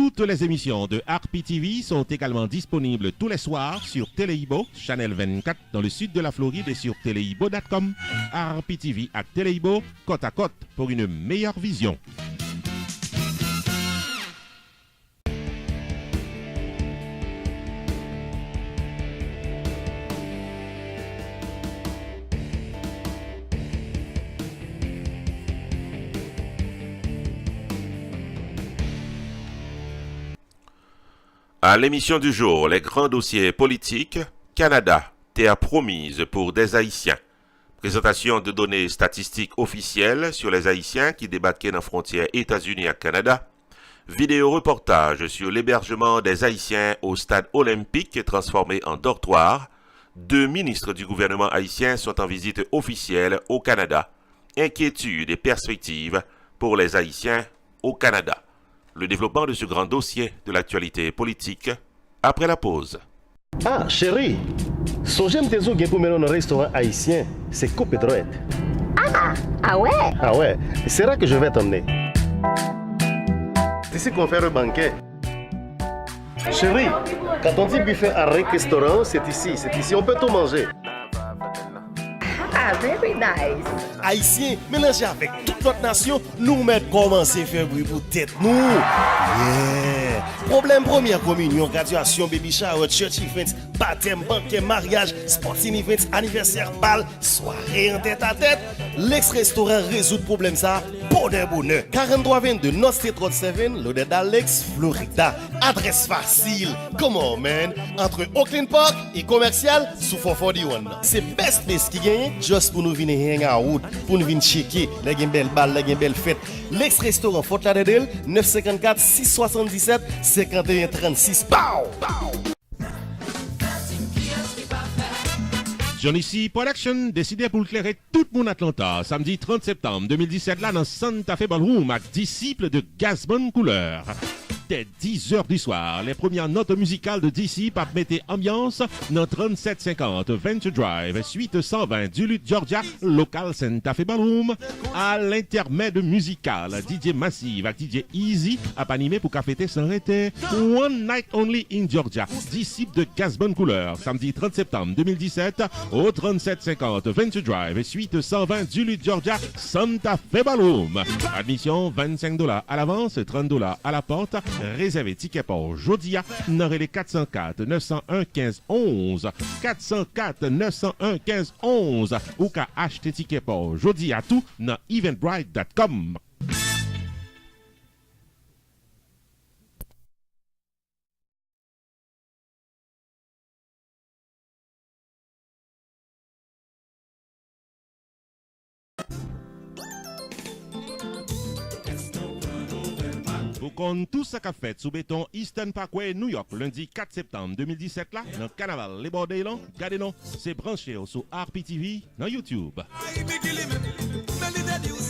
Toutes les émissions de RPTV sont également disponibles tous les soirs sur Téléibo, Channel 24 dans le sud de la Floride et sur téléibo.com. RPTV à Téléibo, côte à côte pour une meilleure vision. À l'émission du jour, les grands dossiers politiques, Canada, terre promise pour des Haïtiens. Présentation de données statistiques officielles sur les Haïtiens qui débarquaient dans la frontière États-Unis à Canada. Vidéo reportage sur l'hébergement des Haïtiens au stade olympique transformé en dortoir. 2 ministres du gouvernement haïtien sont en visite officielle au Canada. Inquiétudes et perspectives pour les Haïtiens au Canada. Le développement de ce grand dossier de l'actualité politique après la pause. Ah, chérie, songez me tes pour mener dans un restaurant haïtien, c'est Coupe Droite. Ah ouais? Ah ouais, c'est là que je vais t'emmener. C'est ici qu'on fait le banquet. Chérie, quand on dit buffet à restaurant, c'est ici, on peut tout manger. Ah, very nice. Haïtiens, mélangés avec toute notre nation, nous mettons commencer à faire bruit pour tête nous. Yeah. Problème première communion, graduation, baby shower, church events, baptême, banquet, mariage, sporting events, anniversaire, bal, soirée en tête à tête. L'ex-restaurant résout le problème ça, bonheur. 4322 North State Road 7, l'odeur d'Alex, Florida. Adresse facile. Come on, man. Entre Oakland Park et commercial, sous 441. C'est best place qui gagne, juste pour nous venir hang out, pour nous venir checker, les belles balles, les belles fêtes. L'ex-restaurant Fort Lauderdale, 954 677 51 36. Pow! Johnny C Production décidé pour éclairer tout le monde Atlanta samedi 30 septembre 2017 là dans Santa Fe Ballroom avec disciples de Gasbon Couleur. Dès 10h du soir, les premières notes musicales de DC pour mettre ambiance dans 3750 Venture Drive, suite 120 Duluth, Georgia, local Santa Fe Ballroom. À l'intermède musical, DJ Massive avec DJ Easy a animé pour caféter sans arrêter. One Night Only in Georgia, disciple de Gasbon Couleur, samedi 30 septembre 2017 au 3750 Venture Drive, suite 120 Duluth, Georgia, Santa Fe Ballroom. Admission $25 à l'avance, $30 à la porte. Réservez ticket pour Jodia, n'aurez les 404 901 15 11 404 901 15 11 ou qu'à acheter ticket pour Jodia tout dans eventbrite.com. Pour qu'on tout ça qu'a fait sous béton Eastern Parkway, New York, lundi 4 septembre 2017 là, dans le carnaval Les Bordelons, regardez-nous, c'est branché sur RPTV dans YouTube.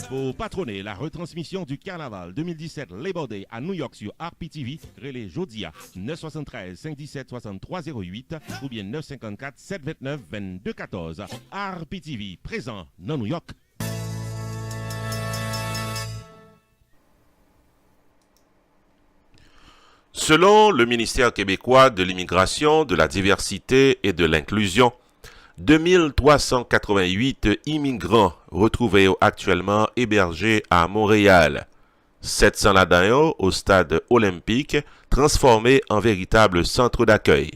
Pour patronner la retransmission du carnaval 2017 Labor Day à New York sur RPTV, relais Jodia 973 517 6308 ou bien 954 729 2214. RPTV présent dans New York. Selon le ministère québécois de l'Immigration, de la Diversité et de l'Inclusion, 2388 immigrants retrouvés actuellement hébergés à Montréal. 700 là-dedans au stade olympique, transformé en véritable centre d'accueil.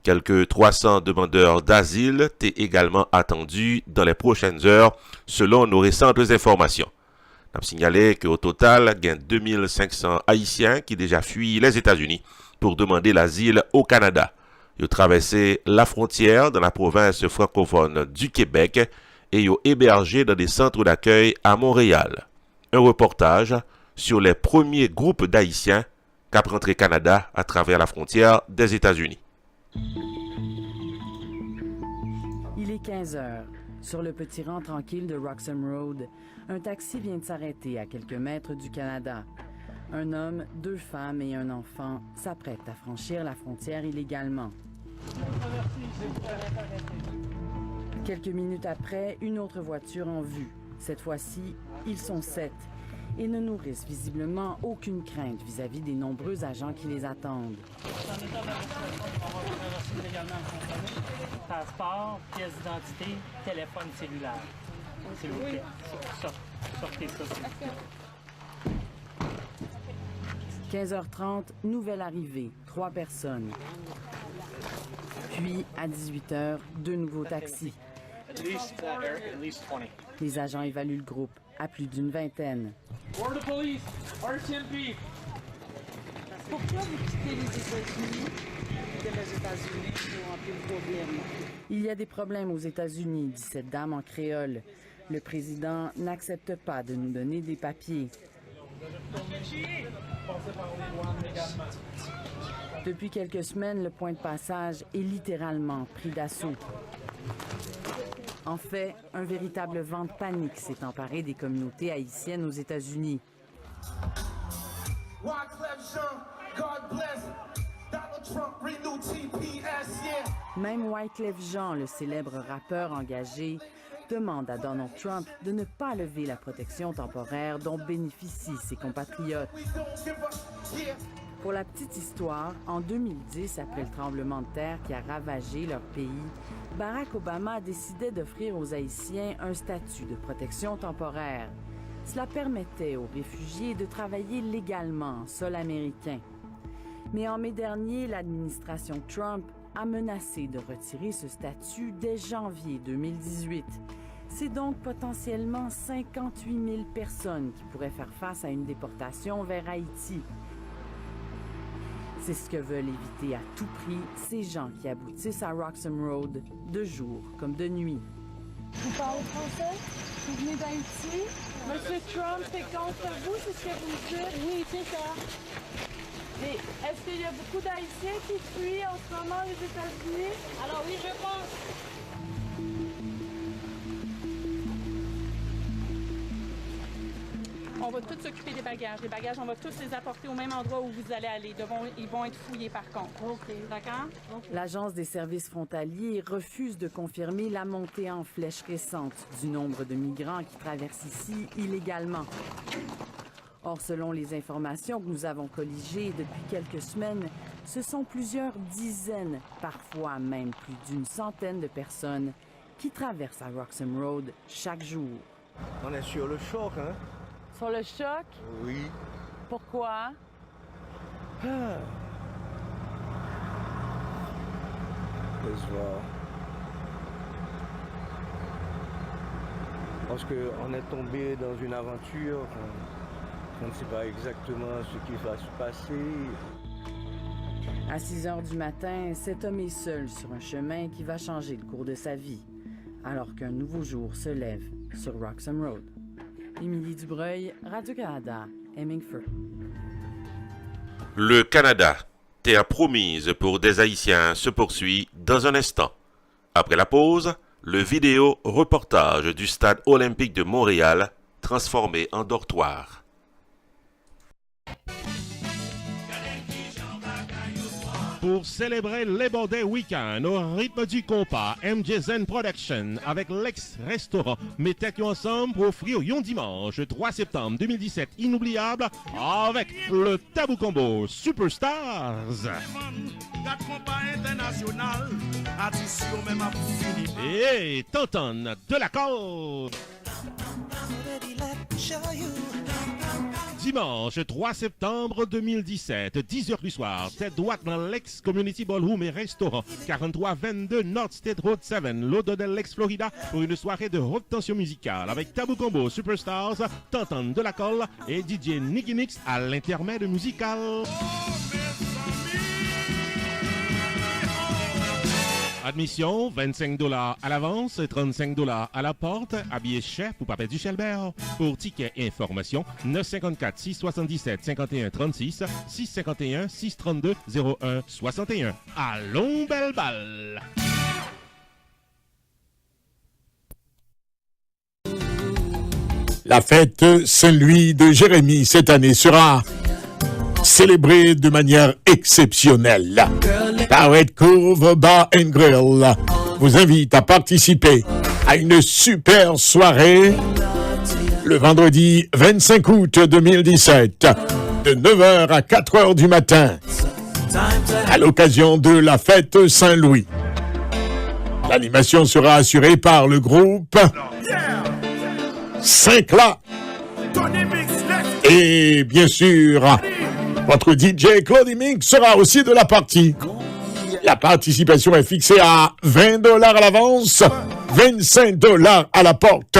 Quelques 300 demandeurs d'asile étaient également attendus dans les prochaines heures, selon nos récentes informations. On a signalé qu'au total, il y a 2500 Haïtiens qui déjà fuient les États-Unis pour demander l'asile au Canada. Ils ont traversé la frontière dans la province francophone du Québec et ils ont hébergé dans des centres d'accueil à Montréal. Un reportage sur les premiers groupes d'Haïtiens qui ont rentré au Canada à travers la frontière des États-Unis. Il est 15h. Sur le petit rang tranquille de Roxham Road, un taxi vient de s'arrêter à quelques mètres du Canada. Un homme, 2 femmes et un enfant s'apprêtent à franchir la frontière illégalement. Quelques minutes après, une autre voiture en vue. Cette fois-ci, ils sont 7. et ne nourrissent visiblement aucune crainte vis-à-vis des nombreux agents qui les attendent. Passeport, pièce d'identité, téléphone cellulaire. S'il vous plaît. Sortez ça, s'il vous plaît. 15h30, nouvelle arrivée, 3 personnes. Puis, à 18h, 2 nouveaux taxis. Les agents évaluent le groupe à plus d'une vingtaine. Border police, RTMP. Pourquoi vous quittez les États-Unis de les États-Unis pour un peu de problème? Il y a des problèmes aux États-Unis, dit cette dame en créole. Le président n'accepte pas de nous donner des papiers. Depuis quelques semaines, le point de passage est littéralement pris d'assaut. En fait, un véritable vent de panique s'est emparé des communautés haïtiennes aux États-Unis. Même Wyclef Jean, le célèbre rappeur engagé, demande à Donald Trump de ne pas lever la protection temporaire dont bénéficient ses compatriotes. Pour la petite histoire, en 2010, après le tremblement de terre qui a ravagé leur pays, Barack Obama décidait d'offrir aux Haïtiens un statut de protection temporaire. Cela permettait aux réfugiés de travailler légalement en sol américain. Mais en mai dernier, l'administration Trump a menacé de retirer ce statut dès janvier 2018. C'est donc potentiellement 58 000 personnes qui pourraient faire face à une déportation vers Haïti. C'est ce que veulent éviter à tout prix ces gens qui aboutissent à Roxham Road, de jour comme de nuit. Vous parlez français? Vous venez d'Haïti? Monsieur Trump est contre vous, c'est ce que vous me dites? Oui, c'est ça. Et est-ce qu'il y a beaucoup d'Haïtiens qui fuient en ce moment les États-Unis? Alors oui, je pense. On va tous s'occuper des bagages. Les bagages, on va tous les apporter au même endroit où vous allez aller. Ils vont être fouillés par contre. OK. D'accord? Okay. L'Agence des services frontaliers refuse de confirmer la montée en flèche récente du nombre de migrants qui traversent ici illégalement. Or, selon les informations que nous avons colligées depuis quelques semaines, ce sont plusieurs dizaines, parfois même plus d'une centaine de personnes qui traversent à Roxham Road chaque jour. On est sur le choc, hein? Sur le choc? Oui. Pourquoi? Laisse voir. Parce qu'on est tombé dans une aventure, on ne sait pas exactement ce qui va se passer. À 6 heures du matin, cet homme est seul sur un chemin qui va changer le cours de sa vie, alors qu'un nouveau jour se lève sur Roxham Road. Émilie Dubreuil, Radio-Canada, Hemingford. Le Canada, terre promise pour des Haïtiens, se poursuit dans un instant. Après la pause, le vidéo reportage du Stade olympique de Montréal, transformé en dortoir. Pour célébrer les Baudets Week-end au rythme du compas, MJZN Production avec l'ex-restaurant met tête ensemble pour offrir un dimanche 3 septembre 2017 inoubliable avec le Tabou Combo Superstars. Et Tonton de la Côte. Dimanche 3 septembre 2017, 10h du soir, tête droite dans l'ex-Community Ballroom et restaurant, 4322 North State Road 7, Lauderdale, Florida, pour une soirée de haute tension musicale avec Tabou Combo Superstars, Tonton de la Colle et DJ Nicky Nix à l'intermède musical. Admission, $25 à l'avance, $35 à la porte, habillé chef pour Papa du Chelbert. Pour tickets et informations, 954 677 51 36, 651 632 01 61. Allons, belle balle! La fête Saint-Louis de Jérémie cette année sera célébrée de manière exceptionnelle. Barrett Cove Bar and Grill vous invite à participer à une super soirée le vendredi 25 août 2017, de 9h à 4h du matin, à l'occasion de la fête Saint-Louis. L'animation sera assurée par le groupe 5La. Et bien sûr, votre DJ Claudie Mink sera aussi de la partie. La participation est fixée à $20 à l'avance, $25 à la porte.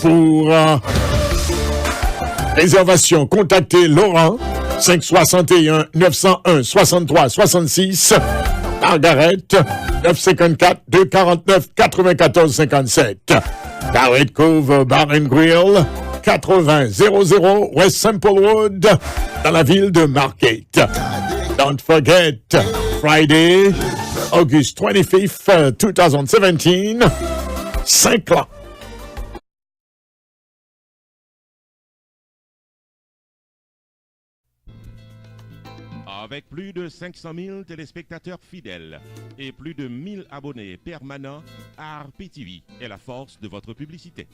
Pour réservation, contactez Laurent, 561 901 63 66, Margaret, 954 249 94 57. Barrett Cove Bar and Grill, 8000 West Samplewood, dans la ville de Margate. Don't forget, Friday, August 25th, 2017, 5La. Avec plus de 500 000 téléspectateurs fidèles et plus de 1000 abonnés permanents, RPTV est la force de votre publicité.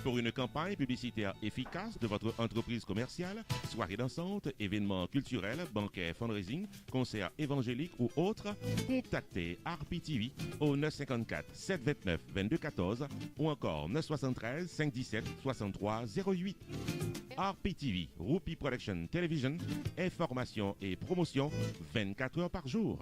Pour une campagne publicitaire efficace de votre entreprise commerciale, soirée dansante, événements culturels, banquets, fundraising, concerts évangéliques ou autres, contactez RPTV au 954 729 2214 ou encore 973 517 63 08. RPTV, Rupee Production Television, information et promotion 24 heures par jour.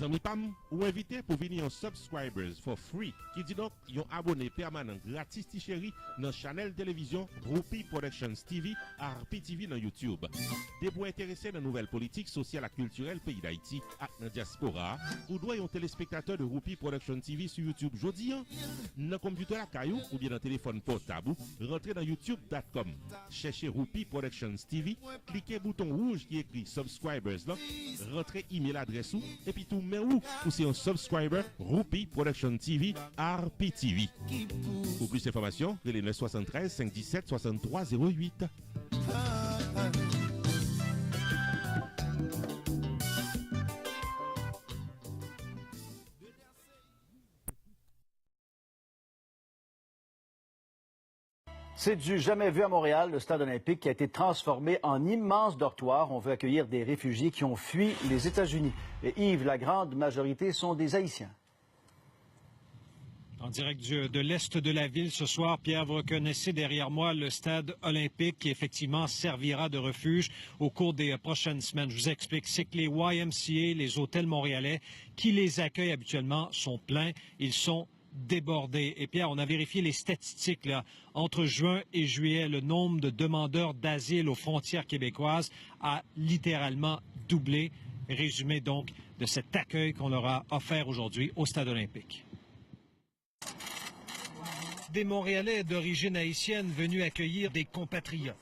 Zami Pam, ou invité pour venir en subscribers for free, qui dit donc yon abonné permanent gratis ti chéri dans channel télévision Rupee Productions TV, RPTV dans YouTube. Des pour intéressés dans nouvelles politiques sociales et culturelles pays d'Haïti et dans diaspora, ou doit yon téléspectateur de Rupee Productions TV sur YouTube jodi dans computer à caillou ou bien dans téléphone portable, rentrez dans youtube.com, cherchez Rupee Productions TV, cliquez bouton rouge qui écrit subscribers là, rentrez email adresse ou et puis tout mais où c'est un subscriber Rupee Production TV RPTV. Pour plus d'informations, les 973 517 63 08. C'est du jamais vu à Montréal, le stade olympique qui a été transformé en immense dortoir. On veut accueillir des réfugiés qui ont fui les États-Unis. Et Yves, la grande majorité sont des Haïtiens. En direct de l'est de la ville ce soir, Pierre, vous reconnaissez derrière moi le stade olympique qui effectivement servira de refuge au cours des prochaines semaines. Je vous explique, c'est que les YMCA, les hôtels montréalais qui les accueillent habituellement sont pleins. Ils sont débordés. Et Pierre, on a vérifié les statistiques là. Entre juin et juillet, le nombre de demandeurs d'asile aux frontières québécoises a littéralement doublé. Résumé donc de cet accueil qu'on leur a offert aujourd'hui au stade olympique. Des Montréalais d'origine haïtienne venus accueillir des compatriotes.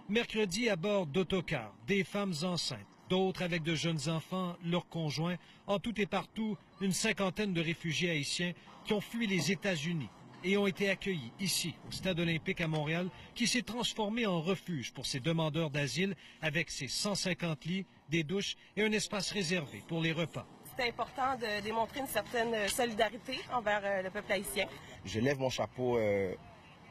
Mercredi, à bord d'autocars, des femmes enceintes, d'autres avec de jeunes enfants, leurs conjoints, en tout et partout, une cinquantaine de réfugiés haïtiens qui ont fui les États-Unis et ont été accueillis ici, au Stade olympique à Montréal, qui s'est transformé en refuge pour ces demandeurs d'asile avec ses 150 lits, des douches et un espace réservé pour les repas. C'est important de démontrer une certaine solidarité envers le peuple haïtien. Je lève mon chapeau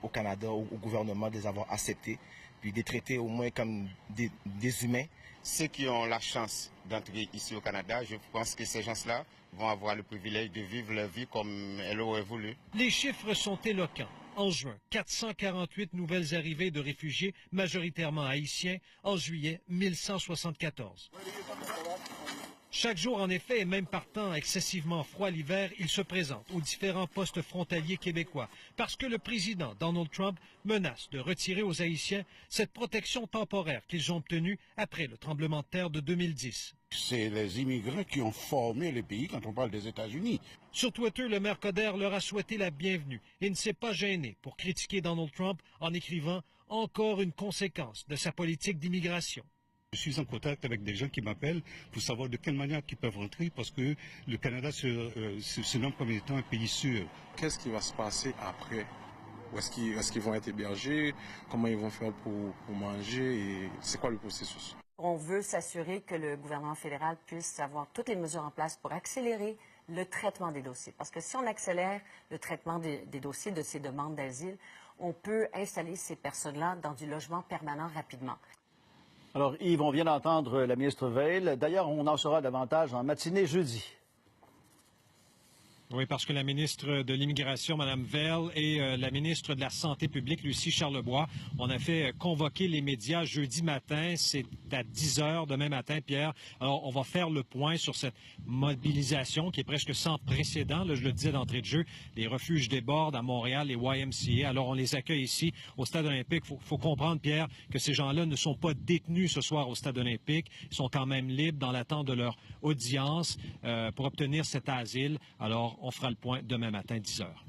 au Canada, au gouvernement de les avoir acceptés, puis de les traiter au moins comme des humains. Ceux qui ont la chance d'entrer ici au Canada, je pense que ces gens-là vont avoir le privilège de vivre leur vie comme elles auraient voulu. Les chiffres sont éloquents. En juin, 448 nouvelles arrivées de réfugiés, majoritairement haïtiens. En juillet, 1174. Chaque jour, en effet, et même par temps excessivement froid l'hiver, ils se présentent aux différents postes frontaliers québécois parce que le président Donald Trump menace de retirer aux Haïtiens cette protection temporaire qu'ils ont obtenue après le tremblement de terre de 2010. C'est les immigrants qui ont formé le pays quand on parle des États-Unis. Sur Twitter, le maire Coder leur a souhaité la bienvenue et ne s'est pas gêné pour critiquer Donald Trump en écrivant « encore une conséquence de sa politique d'immigration ». Je suis en contact avec des gens qui m'appellent pour savoir de quelle manière ils peuvent rentrer parce que le Canada se nomme comme étant un pays sûr. Qu'est-ce qui va se passer après Où est-ce qu'ils vont être hébergés? Comment ils vont faire pour manger? Et c'est quoi le processus? On veut s'assurer que le gouvernement fédéral puisse avoir toutes les mesures en place pour accélérer le traitement des dossiers. Parce que si on accélère le traitement des dossiers de ces demandes d'asile, on peut installer ces personnes-là dans du logement permanent rapidement. Alors Yves, on vient d'entendre la ministre Veil. D'ailleurs, on en saura davantage en matinée jeudi. Oui, parce que la ministre de l'Immigration, Mme Veil, et la ministre de la Santé publique, Lucie Charlebois, on a fait convoquer les médias jeudi matin. C'est à 10 heures demain matin, Pierre. Alors, on va faire le point sur cette mobilisation qui est presque sans précédent. Là, je le disais d'entrée de jeu, les refuges débordent à Montréal, les YMCA. Alors, on les accueille ici au Stade olympique. Il faut comprendre, Pierre, que ces gens-là ne sont pas détenus ce soir au Stade olympique. Ils sont quand même libres dans l'attente de leur audience pour obtenir cet asile. Alors, on fera le point demain matin, 10 heures.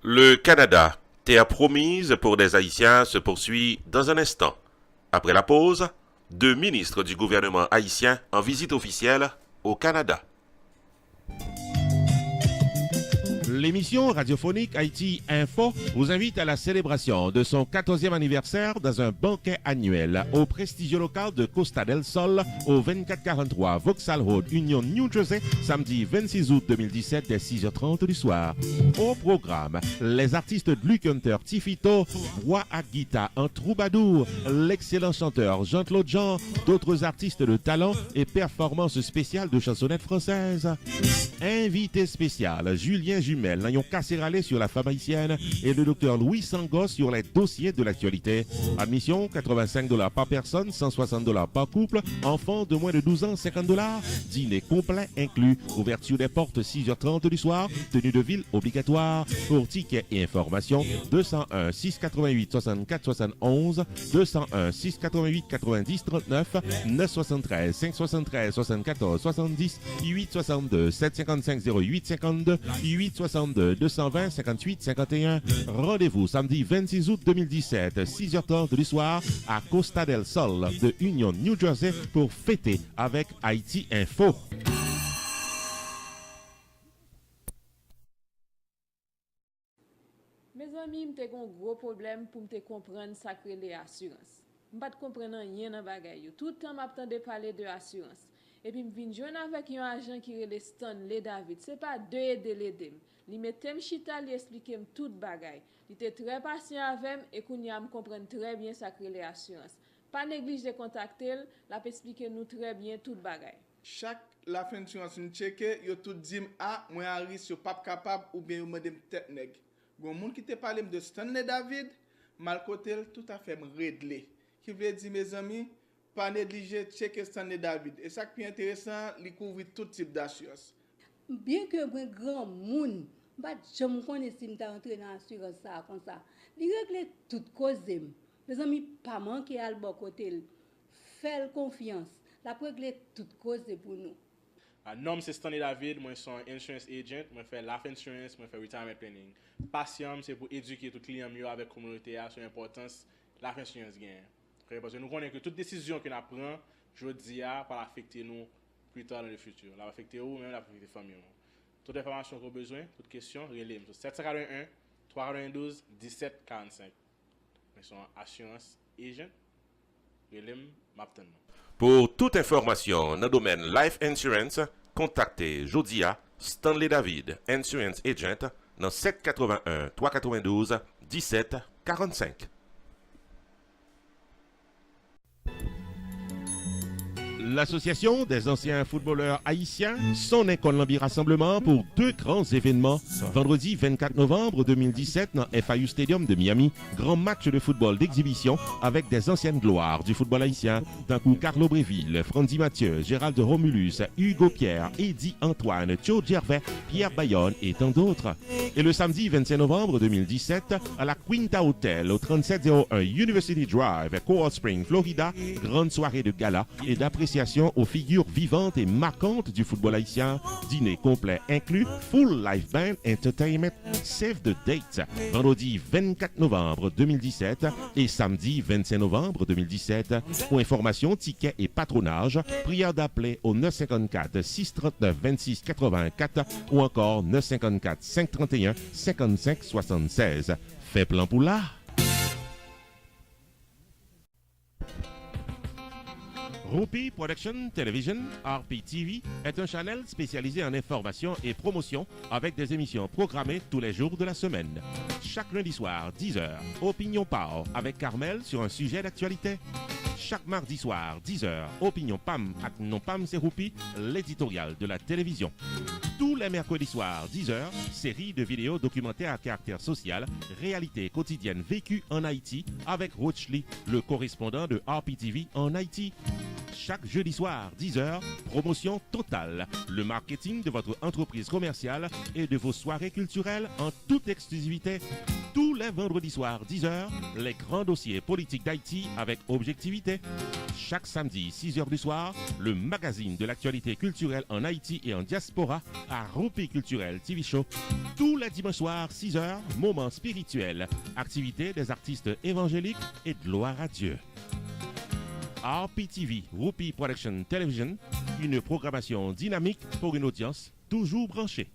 Le Canada, terre promise pour des Haïtiens, se poursuit dans un instant. Après la pause, 2 ministres du gouvernement haïtien en visite officielle au Canada. L'émission radiophonique Haïti Info vous invite à la célébration de son 14e anniversaire dans un banquet annuel au prestigieux local de Costa del Sol au 2443 Vauxhall Road, Union, New Jersey, samedi 26 août 2017 dès 6h30 du soir. Au programme, les artistes de Luc Hunter Tifito, voix à guitare en troubadour, l'excellent chanteur Jean-Claude Jean, d'autres artistes de talent et performances spéciales de chansonnettes françaises. Invité spécial, Julien Jumel, n'ayons cassé râler sur la femme haïtienne et le docteur Louis Sangos sur les dossiers de l'actualité. Admission, $85 par personne, $160 par couple, enfants de moins de 12 ans, $50. Dîner complet inclus, ouverture des portes 6h30 du soir, tenue de ville obligatoire. Pour tickets et informations, 201 688 64 71, 201 688 90 39, 973 573 74 70, 862 755 08 52, 862 220 58 51. Rendez-vous samedi 26 août 2017, 6h30 du soir à Costa del Sol de Union, New Jersey pour fêter avec Haïti Info. Mes amis, m'te gon gros problème pour me comprendre ça que les assurances. M'pas de comprendre rien dans bagay yo. Tout le temps m'attendais parler de assurance. Et puis m'vin joindre avec un agent qui relè Stanley David. C'est pas de l'aider. Li mettem chita, li expliquem tout bagay. Li était très patient avec et kounya me comprendre très bien ça que les assurances. Pas néglige de contacter, la peut expliquer nous très bien tout bagay. Chaque la fin assurance nous checker, yo tout dim a moi à risque yo pas capable ou bien yo mandem tête nèg. Gon moun qui te parle de Stanley David, mal côté tout à fait réglé. Qui veut dire mes amis, pas négliger checker Stanley David. Et ça qui est intéressant, il couvre tout type d'assurance. Bien que un grand monde, je me connais si je entré dans l'assurance ça comme ça. Il règle toute cause. Mes amis, pas manquer à le bon côté. Faire confiance. La régler toute cause pour nous. Nom c'est Stanley David, moi suis un insurance agent, moi fais life insurance, moi fais retirement planning. Passion c'est pour éduquer tout client mieux avec communauté sur l'importance life insurance gain. Parce que nous connaissons que toute décision que nous prenons, je dis va affecter nous plus tard dans le futur. Ça va affecter vous même la affecter famille. Toute information que vous avez besoin, toute question, relève 741 392 1745. Nous sommes assurance agent. Relève m'attend. Pour toute information dans le domaine Life Insurance, contactez Jodia Stanley David, Insurance Agent, dans 781 392 1745. L'Association des anciens footballeurs haïtiens s'en est Colombie Rassemblement pour 2 grands événements. Vendredi 24 novembre 2017 dans FIU Stadium de Miami, grand match de football d'exhibition avec des anciennes gloires du football haïtien, d'un coup Carlo Bréville, Frandy Mathieu, Gérald Romulus, Hugo Pierre, Eddie Antoine, Joe Gervais, Pierre Bayonne et tant d'autres. Et le samedi 25 novembre 2017 à la Quinta Hotel au 3701 University Drive, Coral Springs, Florida, grande soirée de gala et d'appréciation aux figures vivantes et marquantes du football haïtien. Dîner complet inclus, full live band entertainment, save the date. Vendredi 24 novembre 2017 et samedi 25 novembre 2017. Pour information, tickets et patronage, prière d'appeler au 954 639 26 84 ou encore 954 531 55 76. fait plan pour là. Rupi Production Television, RPTV, est un channel spécialisé en information et promotion avec des émissions programmées tous les jours de la semaine. Chaque lundi soir, 10h, Opinion Power avec Carmel sur un sujet d'actualité. Chaque mardi soir, 10h, Opinion Pam avec Non Pam c'est Rupi, l'éditorial de la télévision. Tous les mercredis soirs, 10h, série de vidéos documentaires à caractère social, réalité quotidienne vécue en Haïti avec Roach Lee, le correspondant de RPTV en Haïti. Chaque jeudi soir, 10h, promotion totale, le marketing de votre entreprise commerciale et de vos soirées culturelles en toute exclusivité. Tous les vendredis soirs, 10h, les grands dossiers politiques d'Haïti avec objectivité. Chaque samedi, 6h du soir, le magazine de l'actualité culturelle en Haïti et en diaspora à Rupi Culturel TV Show. Tous les dimanches soirs, 6h, moments spirituels, activités des artistes évangéliques et de gloire à Dieu. RPTV, Rupi Production Television, une programmation dynamique pour une audience toujours branchée.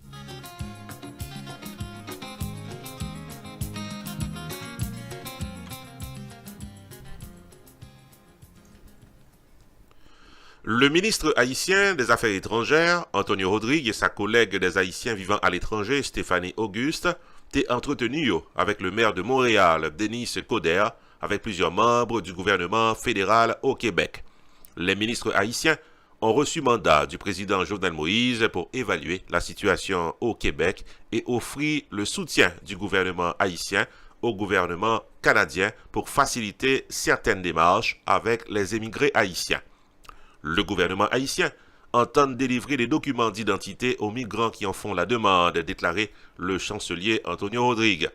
Le ministre haïtien des Affaires étrangères, Antonio Rodrigue, et sa collègue des Haïtiens vivant à l'étranger, Stéphanie Auguste, t'est entretenu avec le maire de Montréal, Denis Coder, avec plusieurs membres du gouvernement fédéral au Québec. Les ministres haïtiens ont reçu mandat du président Jovenel Moïse pour évaluer la situation au Québec et offrir le soutien du gouvernement haïtien au gouvernement canadien pour faciliter certaines démarches avec les émigrés haïtiens. Le gouvernement haïtien entend délivrer des documents d'identité aux migrants qui en font la demande, déclaré le chancelier Antonio Rodrigue.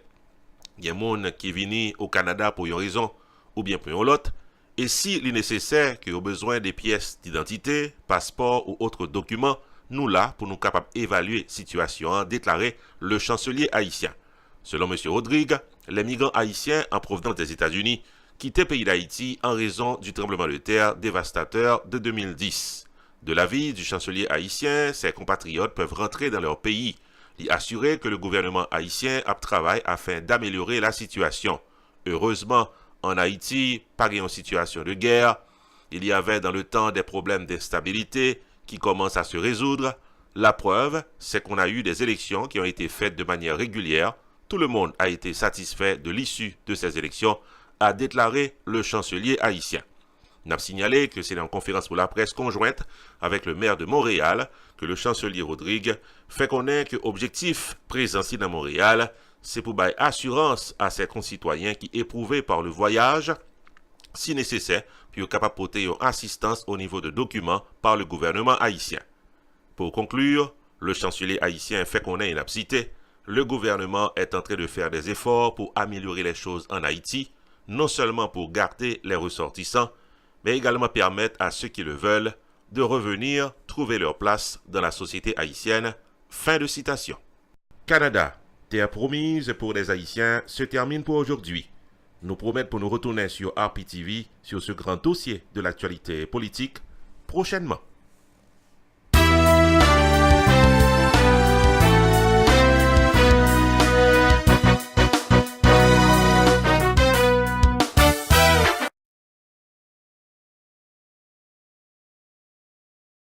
Il y a des gens qui viennent au Canada pour une raison ou bien pour une autre, et si il est nécessaire qu'ils aient besoin des pièces d'identité, passeport ou autres documents, nous là pour nous capables d'évaluer la situation, déclaré le chancelier haïtien. Selon M. Rodrigue, les migrants haïtiens en provenance des États-Unis quittent le pays d'Haïti en raison du tremblement de terre dévastateur de 2010. De l'avis du chancelier haïtien, ses compatriotes peuvent rentrer dans leur pays. Il assurait que le gouvernement haïtien a travaillé afin d'améliorer la situation. Heureusement, en Haïti, pas en situation de guerre. Il y avait dans le temps des problèmes d'instabilité qui commencent à se résoudre. La preuve, c'est qu'on a eu des élections qui ont été faites de manière régulière. Tout le monde a été satisfait de l'issue de ces élections, a déclaré le chancelier haïtien. N'a signalé que c'est en conférence pour la presse conjointe avec le maire de Montréal que le chancelier Rodrigue fait connaître que l'objectif présent ici dans Montréal, c'est pour bailler assurance à ses concitoyens qui éprouvés par le voyage, si nécessaire, puis au capable porter une assistance au niveau de documents par le gouvernement haïtien. Pour conclure, le chancelier haïtien fait connaître une absité. Le gouvernement est en train de faire des efforts pour améliorer les choses en Haïti, non seulement pour garder les ressortissants, mais également permettre à ceux qui le veulent de revenir trouver leur place dans la société haïtienne. Fin de citation. Canada, terre promise pour les Haïtiens, se termine pour aujourd'hui. Nous promettons pour nous retourner sur RPTV sur ce grand dossier de l'actualité politique prochainement.